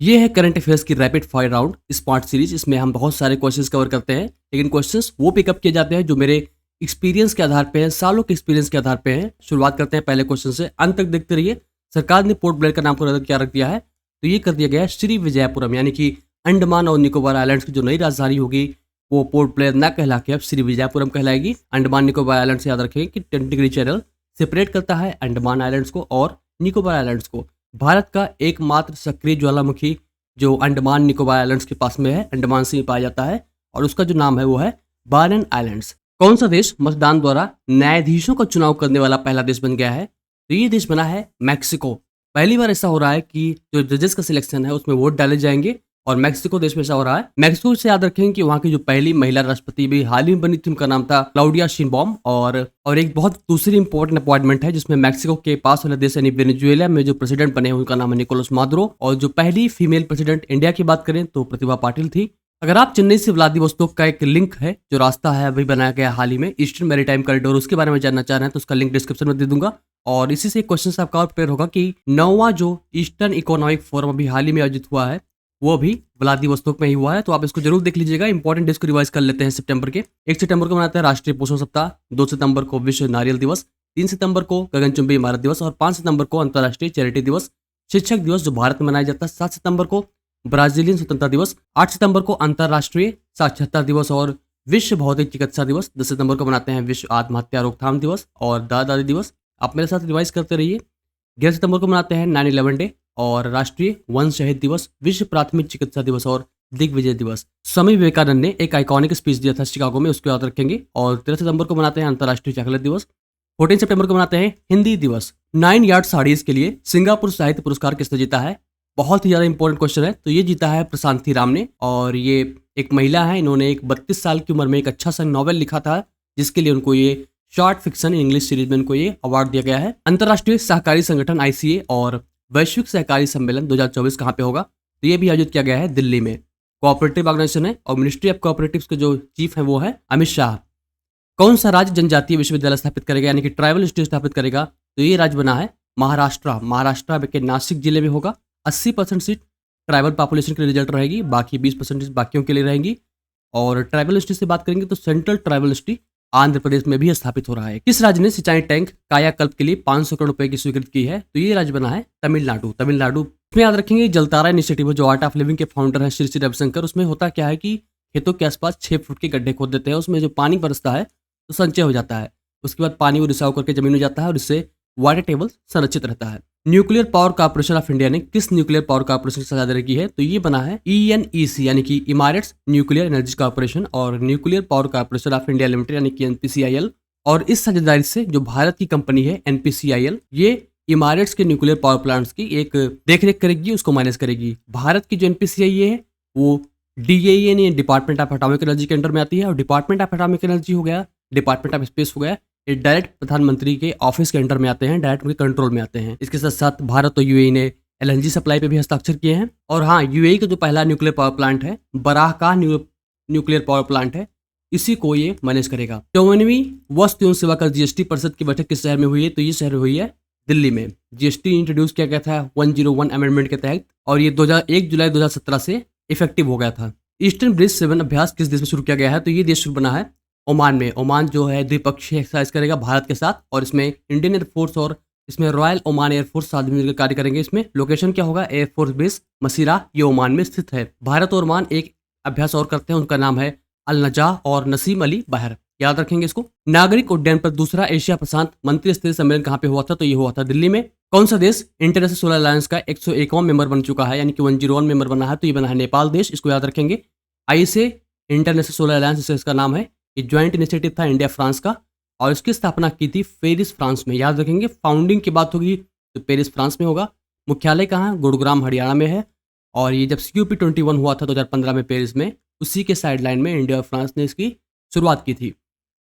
ये है current affairs की rapid fire round smart series. इसमें हम बहुत सारे क्वेश्चंस कवर करते हैं, लेकिन क्वेश्चंस वो पिकअप किए जाते हैं जो मेरे एक्सपीरियंस के आधार पे हैं, सालों के एक्सपीरियंस के आधार पे हैं। शुरुआत करते हैं पहले क्वेश्चन से, अंत तक देखते रहिए। सरकार ने पोर्ट ब्लेयर का नाम को क्या रख दिया है? तो ये कर दिया गया है श्री विजयपुरम, यानी कि अंडमान और निकोबार आइलैंड्स की जो नई राजधानी होगी वो पोर्ट ब्लेयर न कहला के अब श्री विजयपुरम कहलाएगी। अंडमान निकोबार आइलैंड से याद रखें कि 10 डिग्री चैनल सेपरेट करता है अंडमान आइलैंड्स को और निकोबार आइलैंड्स को। भारत का एकमात्र सक्रिय ज्वालामुखी जो अंडमान निकोबार आइलैंड्स के पास में है, अंडमान से ही पाया जाता है, और उसका जो नाम है वो है बारन आइलैंड्स। कौन सा देश मतदान द्वारा न्यायाधीशों का चुनाव करने वाला पहला देश बन गया है? तो ये देश बना है मैक्सिको। पहली बार ऐसा हो रहा है कि जो जजेस का सिलेक्शन है उसमें वोट डाले जाएंगे, और मैक्सिको देश में ऐसा हो रहा है। मैक्सिको से याद रखें कि वहाँ की जो पहली महिला राष्ट्रपति भी हाल ही में बनी थी, उनका नाम था क्लाउडिया शिनबॉम। और एक बहुत दूसरी इंपॉर्टेंट अपॉइंटमेंट है जिसमें मैक्सिको के पास वाले देश यानी वेनेजुएला में जो प्रेसिडेंट बने हैं उनका नाम है निकोलस मादुरो, और जो पहली फीमेल प्रेसिडेंट इंडिया की बात करें तो प्रतिभा पाटिल थी। अगर आप चेन्नई से व्लादिवोस्तोक का एक लिंक है, जो रास्ता है अभी बनाया गया हाल ही में, ईस्टर्न मैरीटाइम कॉरिडोर, उसके बारे में जानना चाह रहे हैं तो उसका लिंक डिस्क्रिप्शन में दे दूंगा। और इसी से एक क्वेश्चन आपका और प्रेयर होगा कि 9वां जो ईस्टर्न इकोनॉमिक फोरम अभी हाल ही में आयोजित हुआ है वो भी व्लादिवोस्तोक में ही हुआ है, तो आप इसको जरूर देख लीजिएगा। इंपॉर्टेंट डेज को रिवाइज कर लेते हैं सितंबर के। 1 सितंबर को मनाते हैं राष्ट्रीय पोषण सप्ताह, 2 सितंबर को विश्व नारियल दिवस, 3 सितंबर को गगनचुंबी इमारत दिवस, और 5 सितंबर को अंतर्राष्ट्रीय चैरिटी दिवस। शिक्षक दिवस जो भारत में मनाया जाता है 7 सितंबर को, ब्राजीलियन स्वतंत्रता दिवस 8 सितंबर को, अंतर्राष्ट्रीय साक्षरता दिवस और विश्व भौतिक चिकित्सा दिवस। 10 सितंबर को मनाते हैं विश्व आत्महत्या रोकथाम दिवस और दादा दादी दिवस। आप मेरे साथ रिवाइज करते रहिए। 11 सितंबर को मनाते हैं 9/11 डे और राष्ट्रीय वन शहीद दिवस, विश्व प्राथमिक चिकित्सा दिवस और दिग्विजय दिवस। स्वामी विवेकानंद ने एक आइकॉनिक स्पीच दिया था शिकागो में, उसको याद रखेंगे। और 13 सितंबर को मनाते हैं अंतर्राष्ट्रीय चॉकलेट दिवस। 14 सितंबर को मनाते हैं हिंदी दिवस। 9 यार्ड साड़ीज के लिए सिंगापुर साहित्य पुरस्कार किसने जीता है? बहुत ही ज्यादा इंपॉर्टेंट क्वेश्चन है। तो ये जीता है प्रशांति राम ने, और ये एक महिला है। इन्होंने एक 32 साल की उम्र में एक अच्छा सा नॉवेल लिखा था जिसके लिए उनको ये शॉर्ट फिक्शन इंग्लिश सीरीज में उनको ये अवार्ड दिया गया है। अंतर्राष्ट्रीय सहकारी संगठन ICA और वैश्विक सहकारी सम्मेलन 2024 कहाँ पे होगा? तो ये भी आयोजित किया गया है दिल्ली में। कोऑपरेटिव ऑर्गेनाइजेशन है और मिनिस्ट्री ऑफ कोऑपरेटिव्स के जो चीफ है वो है अमित शाह। कौन सा राज्य जनजातीय विश्वविद्यालय स्थापित करेगा, यानी कि ट्राइबल इंस्टीट्यूट स्थापित करेगा? तो ये राज्य बना है महाराष्ट्र। महाराष्ट्र के नासिक जिले में होगा। 80% सीट ट्राइबल पॉपुलेशन के लिए रिजल्ट रहेगी, बाकी 20% बाकियों के लिए रहेंगी। और ट्राइबल इंस्टीट्यूट से बात करेंगे तो central tribal institute Andhra Pradesh में भी स्थापित हो रहा है। किस राज्य ने सिंचाई टैंक कायाकल्प के लिए 500 करोड़ रुपए की स्वीकृति की है? तो ये राज्य बना है तमिलनाडु। तमिलनाडु में याद रखेंगे जलतारा इनिशिएटिव जो आर्ट ऑफ लिविंग के फाउंडर हैं श्री श्री रविशंकर, उसमें होता क्या है कि खेतों के आसपास 6 फुट के गड्ढे खोद देते हैं, उसमें जो पानी बरसता है तो संचय हो जाता है। उसके बाद पानी वो रिसाव करके जमीन में जाता है और इससे वाटर टेबल संरक्षित रहता है। Nuclear power corporation of India ने किस न्यूक्लियर पावर कॉर्पोरेशन की साझेदारी की है? तो ये बना है ENEC, यानी कि इमारट्स न्यूक्लियर एनर्जी कॉर्पोरेशन और nuclear power corporation of India limited, यानी कि NPCIL। और इस साझेदारी से जो भारत की कंपनी है NPCIL, ये इमारट्स के न्यूक्लियर पावर प्लांट्स की एक देखरेख करेगी, उसको मैनेज करेगी। भारत की जो NPCIL है वो DAE यानी डिपार्टमेंट ऑफ एटॉमिक एनर्जी के अंडर में आती है, और डिपार्टमेंट ऑफ एटॉमिक एनर्जी हो गया, डिपार्टमेंट ऑफ स्पेस हो गया, ये डायरेक्ट प्रधानमंत्री के ऑफिस के अंडर में आते हैं, डायरेक्ट उनके कंट्रोल में आते हैं। इसके साथ साथ भारत और UAE ने LNG सप्लाई पे भी हस्ताक्षर किए हैं। और हाँ, UAE का जो पहला न्यूक्लियर पावर प्लांट है, बराह का न्यूक्लियर पावर प्लांट है, इसी को ये मैनेज करेगा। 54वीं वस्तु एवं सेवा कर GST परिषद की बैठक किस शहर में हुई है? तो ये शहर हुई है दिल्ली में। GST इंट्रोड्यूस किया गया था 101 अमेंडमेंट के तहत, और ये 1 जुलाई 2017 से इफेक्टिव हो गया था। ईस्टर्न ब्रिज 7 अभ्यास किस देश में शुरू किया गया है? तो ये देश शुरू बना है ओमान में। ओमान जो है द्विपक्षीय एक्सरसाइज करेगा भारत के साथ, और इसमें इंडियन एयरफोर्स और इसमें रॉयल ओमान एयरफोर्स साथ मिलकर कार्य करेंगे। इसमें लोकेशन क्या होगा? एयरफोर्स बेस मसीरा, ये ओमान में स्थित है। भारत और ओमान एक अभ्यास और करते हैं, उनका नाम है अल नजाह और नसीम अली बहर, याद रखेंगे इसको। नागरिक उड्डयन पर दूसरा एशिया प्रशांत मंत्री स्तरीय सम्मेलन कहाँ पे हुआ था? तो ये हुआ था दिल्ली में। कौन सा देश इंटरनेशनल सोलर अलायंस का 101वां मेंबर बन चुका है, यानी कि 101 मेंबर बना है? तो ये बना है नेपाल देश, इसको याद रखेंगे। ISA इंटरनेशनल सोलर अलायंस इसका नाम है। ये ज्वाइंट इनिशिएटिव था इंडिया फ्रांस का, और इसकी स्थापना की थी पेरिस फ्रांस में, याद रखेंगे। फाउंडिंग की बात होगी तो पेरिस फ्रांस में होगा। मुख्यालय कहाँ है? गुरुग्राम हरियाणा में है। और ये जब CUP21 हुआ था 2015 में पेरिस में, उसी के साइडलाइन में इंडिया और फ्रांस ने इसकी शुरुआत की थी।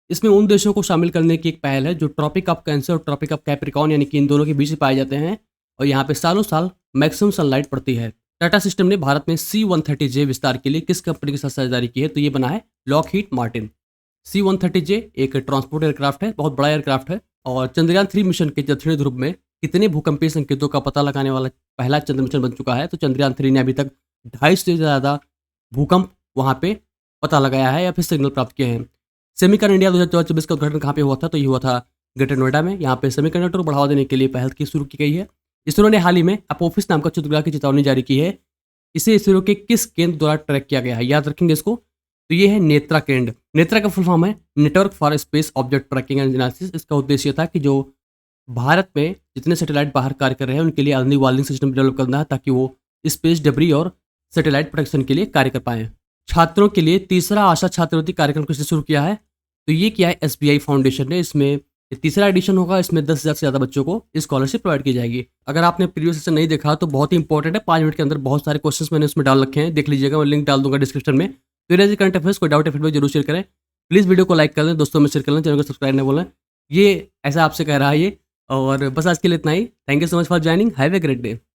इसमें उन देशों को शामिल करने की एक पहल है जो ट्रॉपिक ऑफ कैंसर और ट्रॉपिक ऑफ कैप्रिकॉर्न, यानी कि इन दोनों के बीच पाए जाते हैं, और यहाँ पे सालों साल मैक्सिमम सनलाइट पड़ती है। टाटा सिस्टम ने भारत में C-130J विस्तार के लिए किस कंपनी के साथ साझेदारी की है? तो ये बना है लॉकहीड मार्टिन। C-130J एक ट्रांसपोर्ट एयरक्राफ्ट है, बहुत बड़ा एयरक्राफ्ट है, और चंद्रयान 3 मिशन के दक्षिणी ध्रुव में कितने भूकंपीय संकेतों का पता लगाने वाला पहला चंद्र मिशन बन चुका है। तो चंद्रयान 3 ने अभी तक 250 से ज़्यादा भूकंप वहाँ पे पता लगाया है या फिर सिग्नल प्राप्त किए हैं। सेमिकन इंडिया 2024 का उद्घाटन कहाँ पे हुआ था? तो ये हुआ था ग्रेटर नोएडा में। यहाँ पे सेमीकंडक्टर को बढ़ावा देने के लिए पहल की शुरू की गई है। इसरो ने हाल ही में अपोफिस नाम का क्षुद्रग्रह की चेतावनी जारी की है। इसे इसरो के किस केंद्र द्वारा ट्रैक किया गया है? याद रखेंगे इसको। तो ये है नेत्रा केंद्र। नेत्रा का फुल फॉर्म है network for space object tracking and analysis. इसका उद्देश्य था कि जो भारत में जितने सैटेलाइट बाहर कार्य कर रहे हैं उनके लिए अर्ली वार्निंग सिस्टम डेवलप करना है, ताकि वो स्पेस डेब्री और सैटेलाइट प्रोटेक्शन के लिए कार्य कर पाएँ। छात्रों के लिए तीसरा आशा छात्रवृत्ति कार्यक्रम किसने शुरू किया है? तो ये किया है एसबीआई फाउंडेशन ने। इसमें ये तीसरा एडिशन होगा। इसमें 10,000 से ज़्यादा बच्चों को स्कॉलरशिप प्रोवाइड की जाएगी। अगर आपने प्रीवियस सेशन नहीं देखा तो बहुत ही इंपॉर्टेंट है। 5 मिनट के अंदर बहुत सारे क्वेश्चंस मैंने उसमें डाल रखे हैं, देख लीजिएगा। मैं लिंक डाल दूंगा डिस्क्रिप्शन में। तो ये करंट अफेयर्स, कोई डाउट है फीडबैक जरूर शेयर करें। प्लीज़ वीडियो को लाइक कर लें, दोस्तों में शेयर कर लें, चैनल को सब्सक्राइब नहीं बोलें। ये ऐसा आपसे कह रहा है ये। और बस आज के लिए इतना ही। Thank you so much for joining. Have a great day.